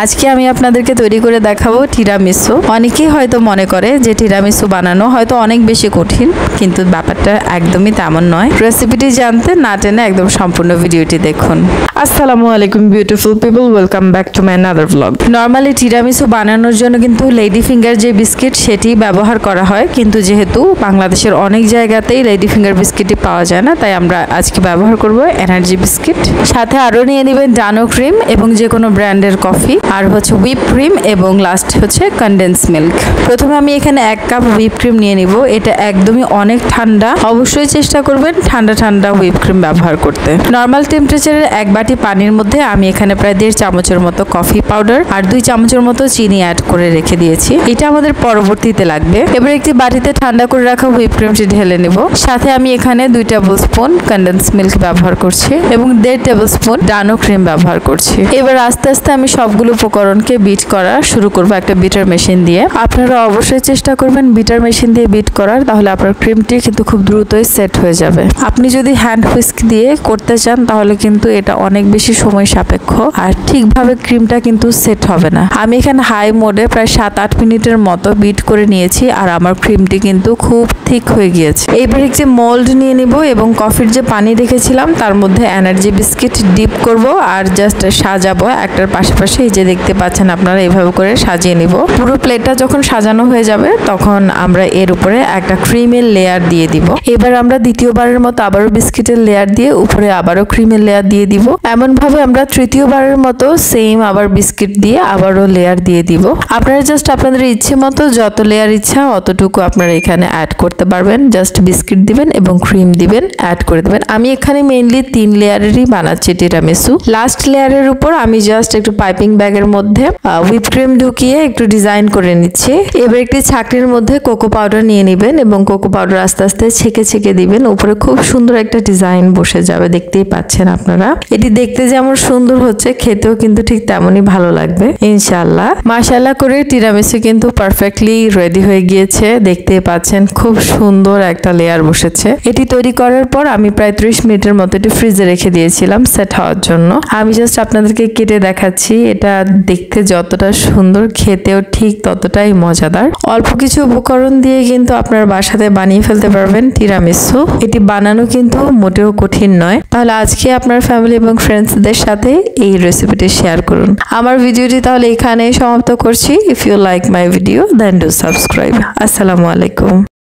আজকে আমি আপনাদেরকে তৈরি করে দেখাবো টিরামিসু। অনেকেই হয়তো মনে করে যে টিরামিসু বানানো হয়তো অনেক বেশি কঠিন, কিন্তু ব্যাপারটা একদমই তেমন নয়। রেসিপিটি জানতে না টেনে একদম সম্পূর্ণ ভিডিওটি দেখুন। আসসালামু আলাইকুম beautiful people, welcome back to my another blog. Normally tiramisu বানানোর জন্য কিন্তু লেডি ফিঙ্গার যে বিস্কিট সেটি ব্যবহার করা হয়, কিন্তু যেহেতু বাংলাদেশের অনেক জায়গাতেই লেডি ফিঙ্গার বিস্কিটই পাওয়া যায় না, তাই আমরা আজকে ব্যবহার করব এনার্জি বিস্কিট। সাথে আরও নিয়ে নেবেন ডানো ক্রিম এবং যে কোনো ব্র্যান্ডের কফি, আর হচ্ছে হুইপ ক্রিম এবং লাস্ট হচ্ছে কনডেন্স মিল্ক। প্রথমে আমি এখানে 1 কাপ হুইপ ক্রিম নিয়ে নিব। এটা একদমই অনেক ঠান্ডা, অবশ্যই চেষ্টা করবেন ঠান্ডা ঠান্ডা হুইপ ক্রিম ব্যবহার করতে। নর্মাল টেম্পারেচারের 1 বাটি পানির মধ্যে আমি এখানে প্রায় 1.5 চামচের মতো কফি পাউডার আর 2 চামচের মতো চিনি অ্যাড করে রেখে দিয়েছি। এটা আমাদের পরবর্তীতে লাগবে। এবার একটি বাটিতে ঠান্ডা করে রাখা হুইপ ক্রিমটি ঢেলে নেব। সাথে আমি এখানে 2 টেবিল স্পুন কনডেন্স মিল্ক ব্যবহার করছি এবং 1.5 টেবিল স্পুন ডানো ক্রিম ব্যবহার করছি। এবার আস্তে আস্তে আমি সবগুলো উপকরণকে বিট করা শুরু করব একটা বিটার মেশিন দিয়ে। আপনারা অবশ্যই চেষ্টা করবেন বিটার মেশিন দিয়ে বিট করার, তাহলে আপনার ক্রিমটি কিন্তু খুব দ্রুতই সেট হয়ে যাবে। আপনি যদি হ্যান্ড হুইস্ক দিয়ে করতে চান তাহলে কিন্তু এটা অনেক বেশি সময় সাপেক্ষ আর ঠিকভাবে ক্রিমটা কিন্তু সেট হবে না। আমি এখানে হাই মোডে প্রায় 7-8 মিনিটের মতো বিট করে নিয়েছি আর আমার ক্রিমটি কিন্তু খুব ঠিক হয়ে গিয়েছে। এইবার একটি মোল্ড নিয়ে নিব এবং কফির যে পানি রেখেছিলাম তার মধ্যে এনার্জি বিস্কিট ডিপ করব আর জাস্ট সাজাবো একটার পাশাপাশি। এই যে দেখতে পাচ্ছেন আপনারা, এইভাবে করে সাজিয়ে নিব। পুরো প্লেটটা যখন সাজানো হয়ে যাবে তখন আমরা এর উপরে একটা ক্রিমের লেয়ার দিয়ে দিব। এবার আমরা দ্বিতীয়বারের মতো আবারও বিস্কিটের লেয়ার দিয়ে উপরে আবারও ক্রিমের লেয়ার দিয়ে দিব। এমন ভাবে আমরা তৃতীয়বারের মতো সেম আবার বিস্কিট দিয়ে আবারও লেয়ার দিয়ে দিব। আপনারা জাস্ট আপনাদের ইচ্ছে মতো যত লেয়ার ইচ্ছা অতটুকু আপনারা এখানে অ্যাড করতে পারবেন। জাস্ট বিস্কিট দিবেন এবং ক্রিম দিবেন, অ্যাড করে দেবেন। আমি এখানে মেইনলি 3 লেয়ারেরই বানাচ্ছি টিরামিসু। লাস্ট লেয়ারের উপর আমি জাস্ট একটু পাইপিং ব্যাগের মধ্যে হুইপ ক্রিম ঢুকিয়ে একটু ডিজাইন করে নিচ্ছি। এবার একটি ছাঁকনির মধ্যে কোকো পাউডার নিয়ে নেবেন এবং কোকো পাউডার আস্তে আস্তে ছেঁকে ছেঁকে দিবেন। উপরে খুব সুন্দর একটা ডিজাইন বসে যাবে, দেখতেই পাচ্ছেন আপনারা। এটি দেখতে যেমন সুন্দর হচ্ছে, খেতেও কিন্তু ঠিক তেমনই ভালো লাগবে ইনশাআল্লাহ। মাশাআল্লাহ করে টিরামিসু কিন্তু পারফেক্টলি রেডি হয়ে গিয়েছে, দেখতেই পাচ্ছেন খুব সুন্দর একটা লেয়ার বসেছে। এটি তৈরি করার পর আমি প্রায় 30 মিনিটের মতো এটি ফ্রিজে রেখে দিয়েছিলাম সেট হওয়ার জন্য। আমি জাস্ট আপনাদেরকে কেটে দেখাচ্ছি। এটা দেখতে যতটা সুন্দর, খেতেও ঠিক ততটাই মজাদার। অল্প কিছু উপকরণ দিয়ে কিন্তু আপনার বাসাতে বানিয়ে ফেলতে পারবেন টিরামিসু। এটি বানানো কিন্তু মোটেও কঠিন নয়। তাহলে আজকে আপনার ফ্যামিলি এবং ফ্রেন্ডসদের সাথে এই রেসিপিটি শেয়ার করুন। আমার ভিডিওটি তাহলে এখানেই সমাপ্ত করছি। If you like my video then do subscribe. আসসালামু আলাইকুম।